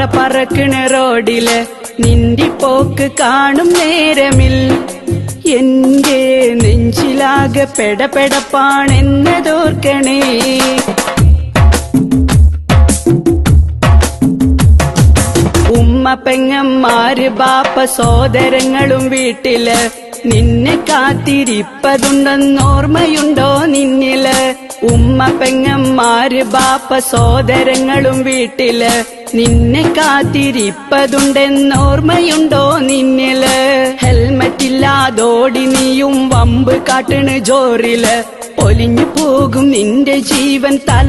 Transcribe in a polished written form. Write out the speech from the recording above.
പറക്കണ റോഡില് നിന്റെ പോക്ക് കാണും നേരമിൽ എന്റെ നെഞ്ചിലാകെ പെടപെടപ്പാണെന്നതോർക്കണേ. ഉമ്മ പെങ്ങന്മാര് ബാപ്പ സോദരങ്ങളും വീട്ടില് നിന്നെ കാത്തിരിപ്പതുണ്ടെന്നോർമ്മയുണ്ടോ നിന്നില്? ഉമ്മ പെങ്ങന്മാര് ബാപ്പ സോദരങ്ങളും വീട്ടില് നിന്നെ കാത്തിരിപ്പതുണ്ടെന്നോർമ്മയുണ്ടോ നിന്നില്? ഹെൽമറ്റില്ലാതോടി നീയും വമ്പ് കാട്ടണ് ജോറില് ഒലിഞ്ഞു പോകും നിന്റെ ജീവൻ തല